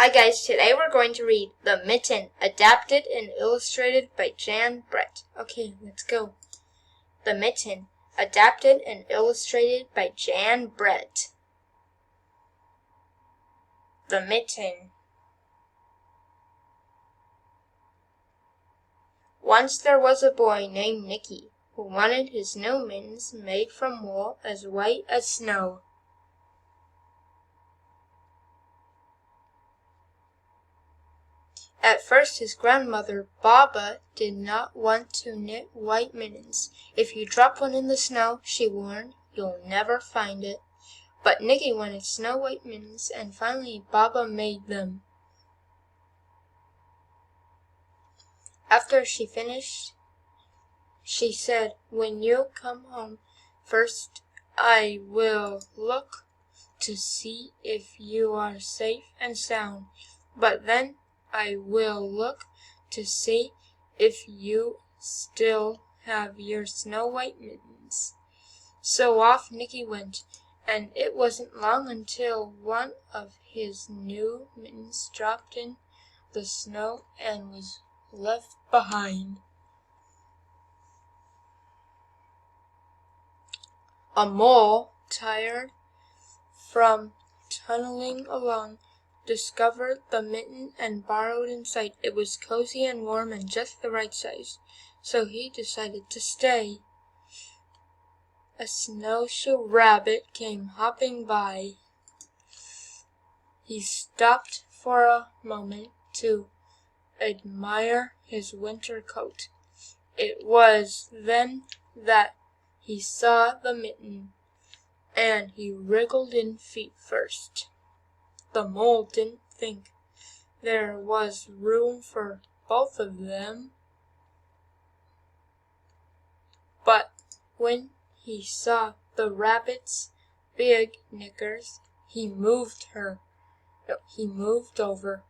Hi guys, today we're going to read The Mitten, adapted and illustrated by Jan Brett. Okay, let's go. The Mitten, adapted and illustrated by Jan Brett. The Mitten. Once there was a boy named Nicky who wanted his new mittens made from wool as white as snow. At first his grandmother, Baba, did not want to knit white mittens. If you drop one in the snow, she warned, you'll never find it. But Nicky wanted snow-white mittens, and finally Baba made them. After she finished, she said, "When you come home, first I will look to see if you are safe and sound, but then I will look to see if you still have your snow-white mittens." So off Nicky went, and it wasn't long until one of his new mittens dropped in the snow and was left behind. A mole, tired from tunneling along, discovered the mitten and burrowed inside. It was cozy and warm and just the right size, so he decided to stay. A snowshoe rabbit came hopping by. He stopped for a moment to admire his winter coat. It was then that he saw the mitten, and he wriggled in feet first. The mole didn't think there was room for both of them, but when he saw the rabbit's big knickers, he moved over.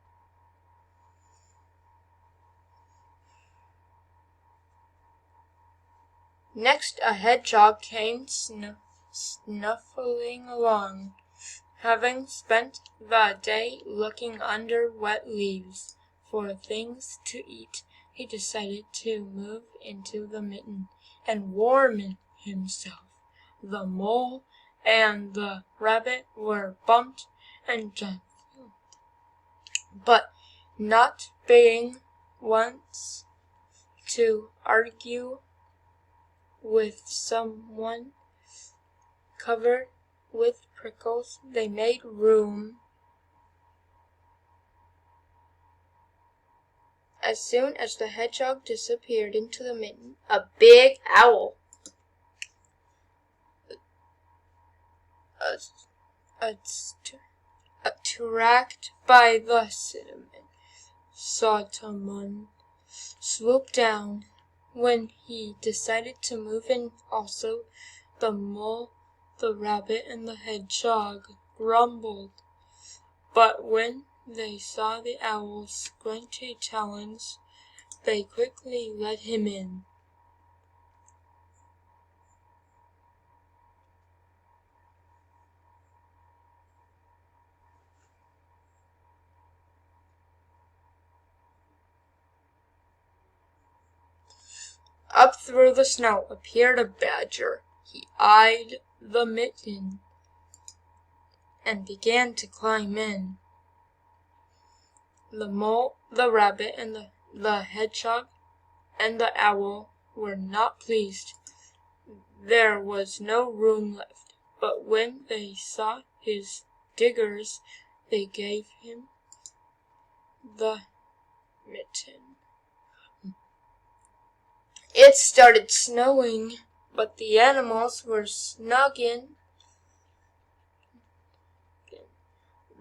Next a hedgehog came snuffling along. Having spent the day looking under wet leaves for things to eat, he decided to move into the mitten and warm himself. The mole and the rabbit were bumped and jumped, but not being wants to argue with someone covered with prickles, they made room. As soon as the hedgehog disappeared into the mitten, a big owl, attracted by the cinnamon, swooped down. When he decided to move in also, the mole, the rabbit, and the hedgehog grumbled. But when they saw the owl's squinty talons, they quickly let him in. Up through the snow appeared a badger. He eyed the mitten and began to climb in. The mole, the rabbit, and the hedgehog and the owl were not pleased. There was no room left, but when they saw his diggers, they gave him the mitten. It started snowing, but the animals were snug in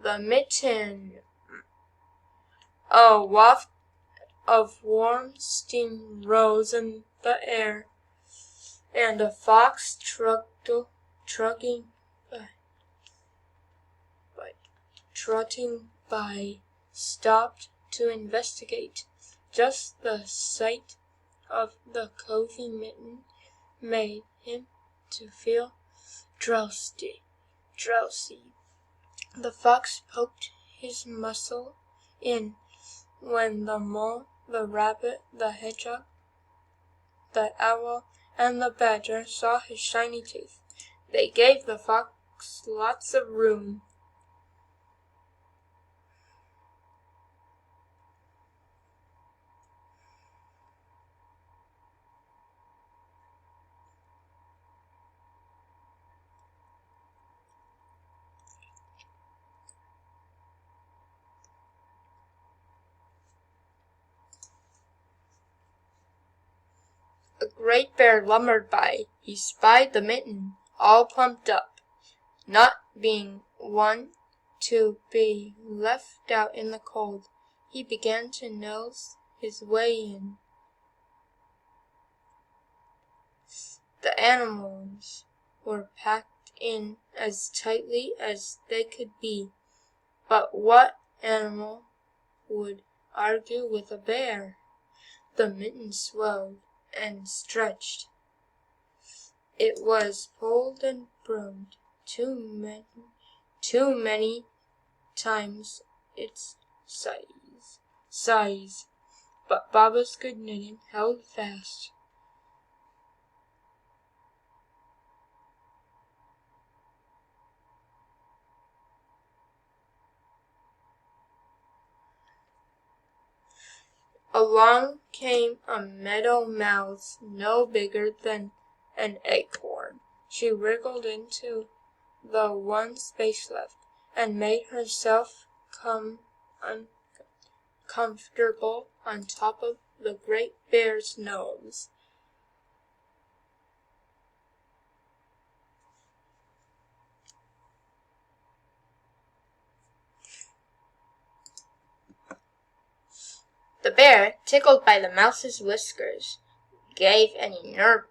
the mitten. A waft of warm steam rose in the air, and a fox trotting by stopped to investigate. Just the sight of the cozy mitten made him to feel drowsy. The fox poked his muzzle in. When the mole, the rabbit, the hedgehog, the owl, and the badger saw his shiny teeth, they gave the fox lots of room. A great bear lumbered by. He spied the Mitten, all plumped up, not being one to be left out in the cold. He began to nose his way in. The animals were packed in as tightly as they could be, but what animal would argue with a bear? The Mitten swelled and stretched. It was pulled and broomed too many times its size, but Baba's good knitting held fast. Along came a meadow mouse no bigger than an acorn. She wriggled into the one space left and made herself comfortable on top of the great bear's nose. The bear, tickled by the mouse's whiskers, gave an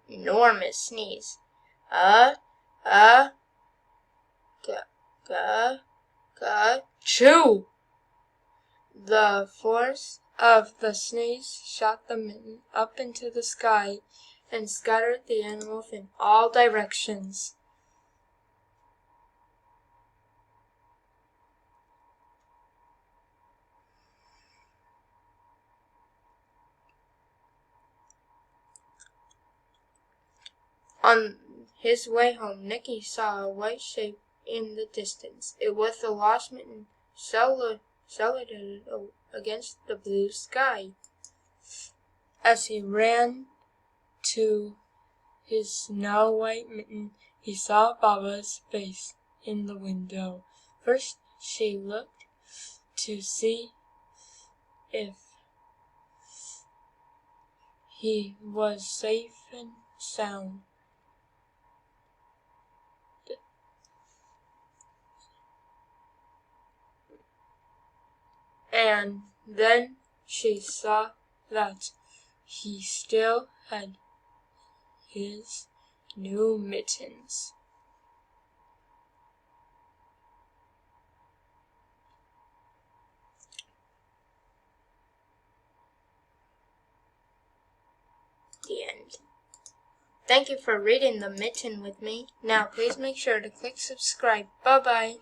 enormous sneeze. Chew! The force of the sneeze shot the Mitten up into the sky and scattered the animals in all directions. On his way home, Nicky saw a white shape in the distance. It was the lost Mitten silhouetted against the blue sky. As he ran to his snow-white Mitten, he saw Baba's face in the window. First she looked to see if he was safe and sound. And then she saw that he still had his new mittens. The end. Thank you for reading The Mitten with me. Now please make sure to click subscribe. Bye-bye.